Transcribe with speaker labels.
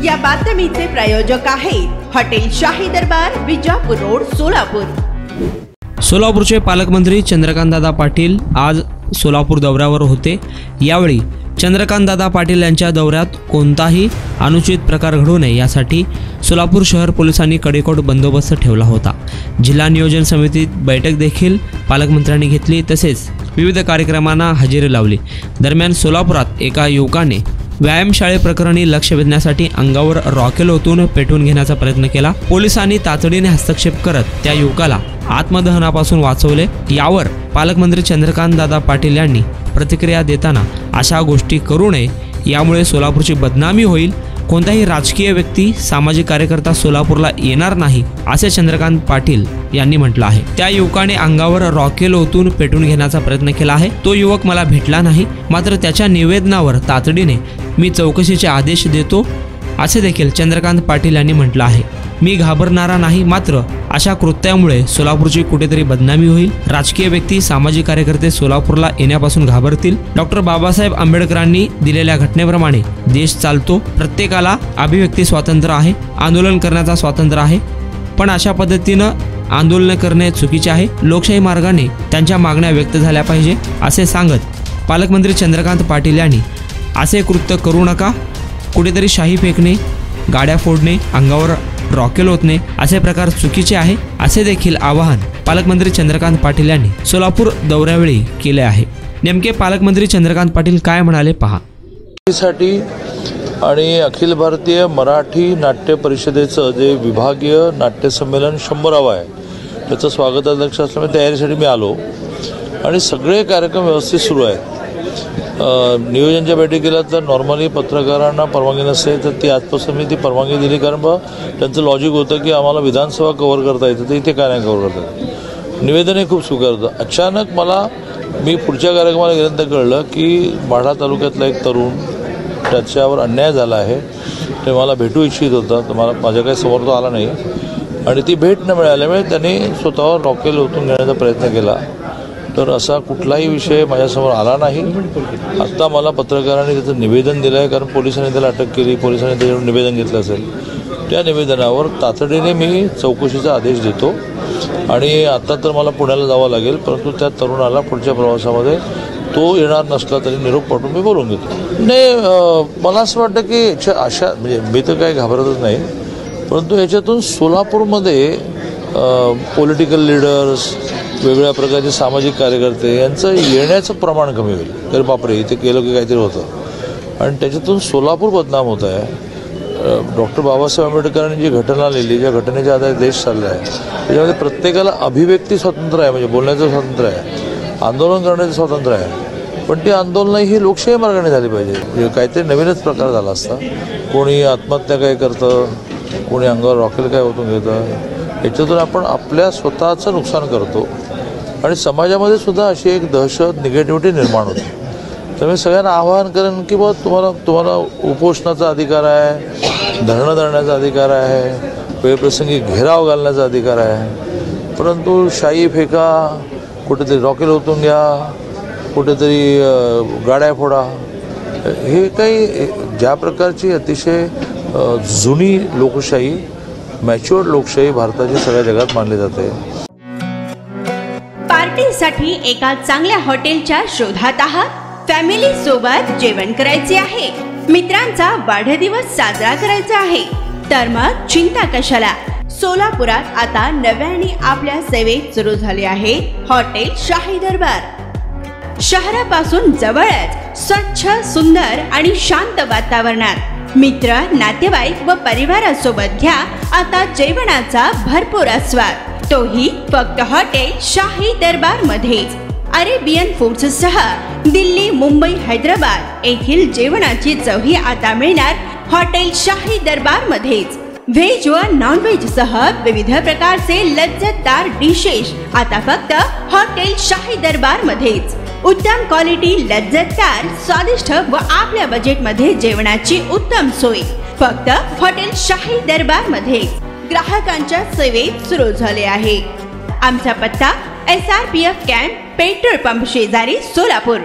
Speaker 1: या बातमीचे प्रायोजक आहेत हॉटेल शाही दरबार, विजापूर रोड, सोलापूर।
Speaker 2: सोलापूरचे पालकमंत्री चंद्रकांतदादा पाटील आज सोलापूर दौऱ्यावर होते। यावेळी चंद्रकांतदादा पाटील यांच्या दौऱ्यात कोणताही अनुचित प्रकार घडू नये यासाठी सोलापूर शहर पोलिसांनी कडेकोट बंदोबस्त ठेवला होता। जिल्हा नियोजन समितीत बैठक देखील पालकमंत्र्यांनी घेतली, तसेच विविध कार्यक्रमांना हजेरी लावली। दरम्यान सोलापुरात एका युवकाने व्यायामशाळेप्रकरणी लक्ष वेधण्यासाठी अंगावर रॉकेल ओतून पेटवून घेण्याचा प्रयत्न केला। पोलिसांनी तातडीने हस्तक्षेप करत त्या युवकाला आत्मदहनापासून वाचवले। यावर पालकमंत्री चंद्रकांतदादा पाटील यांनी प्रतिक्रिया देताना अशा गोष्टी करू नये, यामुळे सोलापूरची बदनामी होईल। कोणताही राजकीय व्यक्ती, सामाजिक कार्यकर्ता सोलापूरला येणार नाही, असे चंद्रकांत पाटील यांनी म्हटलं आहे। त्या युवकाने अंगावर रॉकेल ओतून पेटवून घेण्याचा प्रयत्न केला आहे। तो युवक मला भेटला नाही, मात्र त्याच्या निवेदनावर तातडीने मी चौकशीचे आदेश देतो, असे देखील चंद्रकांत पाटील यांनी म्हटलं आहे। मी घाबरणारा नाही, मात्र अशा कृत्यामुळे सोलापूरची कुठेतरी बदनामी होईल। राजकीय व्यक्ती, सामाजिक कार्यकर्ते सोलापूरला येण्यापासून घाबरतील। डॉक्टर बाबासाहेब आंबेडकरांनी दिलेल्या घटनेप्रमाणे देश चालतो। प्रत्येकाला अभिव्यक्ती स्वातंत्र्य आहे, आंदोलन करण्याचा स्वातंत्र्य आहे, पण अशा पद्धतीनं आंदोलन करणे चुकीचे आहे। लोकशाही मार्गाने त्यांच्या मागण्या व्यक्त झाल्या पाहिजे, असे सांगत पालकमंत्री चंद्रकांत पाटील यांनी असे कृत्य करू नका। कुठेतरी शाही फेकणे, गाड्या फोडणे, अंगावर रॉकेल ओतणे असे प्रकार चुकीचे आहे, असे देखील आवाहन पालकमंत्री चंद्रकांत पाटील यांनी सोलापूर दौऱ्यावेळी केले आहे। नेमके पालकमंत्री चंद्रकांत पाटील काय म्हणाले पहा।
Speaker 3: साठी आणि अखिल भारतीय मराठी नाट्य परिषदेचं जे विभागीय नाट्य संमेलन 100वे आहे, त्याचं स्वागताध्यक्ष असल्यामुळे तयारीसाठी मी आलो आणि सगळे कार्यक्रम व्यवस्थित सुरू आहेत। नियोजनच्या बैठकीला तर नॉर्मली पत्रकारांना परवानगी नसते, तर ती आजपासून मी ती परवानगी दिली, कारण त्यांचं लॉजिक होतं की आम्हाला विधानसभा कव्हर करता येतं, तर इथे काय नाही कव्हर करता येत। निवेदन हे खूप स्वीकार होतं। अचानक मी पुढच्या कार्यक्रमाला गेल्यानंतर कळलं की माढा तालुक्यातला एक तरुण, त्याच्यावर अन्याय झाला आहे, ते मला भेटू इच्छित होता, तर माझ्या काही समोर तो आला नाही आणि ती भेट न मिळाल्यामुळे त्याने स्वतःवर रॉकेल ओतून घेण्याचा प्रयत्न केला। तर असा कुठलाही विषय माझ्यासमोर आला नाही। आत्ता मला पत्रकारांनी त्याचं निवेदन दिलं आहे, कारण पोलिसांनी त्याला अटक केली, पोलिसांनी त्याच्यावर निवेदन घेतलं असेल। त्या निवेदनावर तातडीने मी चौकशीचा आदेश देतो आणि आता तर मला पुण्याला जावं लागेल, परंतु त्या तरुणाला पुढच्या प्रवासामध्ये तो येणार नसला तरी निरोप पाठवून मी बोलून घेतो। नाही, मला असं वाटतं की अशा म्हणजे मी तर काही घाबरतच नाही, परंतु याच्यातून सोलापूरमध्ये पॉलिटिकल लीडर्स, वेगवेगळ्या प्रकारचे सामाजिक कार्यकर्ते यांचं येण्याचं प्रमाण कमी होईल। तर बापरे, इथे केलं की काहीतरी होतं आणि त्याच्यातून सोलापूर बदनाम होत आहे। डॉक्टर बाबासाहेब आंबेडकरांनी जी घटना लिहिली, ज्या घटनेच्या आधारे देश चालला आहे, त्याच्यामध्ये प्रत्येकाला अभिव्यक्ती स्वातंत्र्य आहे, म्हणजे बोलण्याचं स्वातंत्र्य आहे, आंदोलन करण्याचं स्वातंत्र्य आहे, पण ती आंदोलन ही लोकशाही मार्गाने झाली पाहिजे। काहीतरी नवीनच प्रकार झाला असता, कोणी आत्महत्या काय करतं, कोणी अंगावर रॉकेल काय ओतून घेतं, याच्यातून आपण आपल्या स्वतःचं नुकसान करतो आणि समाजामध्ये सुद्धा अशी एक दहशत, निगेटिव्हिटी निर्माण होते। तर मी सगळ्यांना आवाहन करेन की तुम्हाला उपोषणाचा अधिकार आहे, धरणं धरण्याचा अधिकार आहे, वेळप्रसंगी घेराव घालण्याचा अधिकार आहे, परंतु शाई फेका, कुठेतरी रॉकेल ओतून घ्या, कुठेतरी गाड्या फोडा, हे काही ज्या प्रकारची अतिशय जुनी लोकशाही, मॅच्युअर्ड लोकशाही भारताची सगळ्या जगात मानली जाते।
Speaker 1: पार्टीसाठी एका चांगल्या हॉटेलच्या शोधात आहात? फॅमिली सोबत जेवण करायचे आहे, मित्रांचा वाढदिवस साजरा करायचा आहे, तर मग चिंता कशाला। सोलापुरात आता नव्याने आपल्या सेवेत सुरू झाले आहे हॉटेल शाही दरबार। शहरापासून जवळच स्वच्छ, सुंदर आणि शांत वातावरणात मित्र, नातेवाईक व परिवारासोबत घ्या आता जेवणाचा भरपूर आस्वाद, तोही फक्त हॉटेल शाही दरबार मध्येच। अरेबियन फूड्स सह दिल्ली, मुंबई, हैदराबाद येथील जेवणाची चवही आता मिळणार हॉटेल शाही दरबार मध्येच। व्हेज व नॉन व्हेज सह विविध प्रकारचे लज्जतदार डिशेस आता फक्त हॉटेल शाही दरबार मध्येच। उत्तम क्वालिटी, लज्जतदार, स्वादिष्ट व आपल्या बजेट मध्ये जेवणाची उत्तम सोय फक्त हॉटेल शाही दरबार मध्ये ग्राहकांच्या सेवेत सुरू झाले आहे। आमचा पत्ता SRPF कॅम्प, पेट्रोल पंप शेजारी, सोलापूर।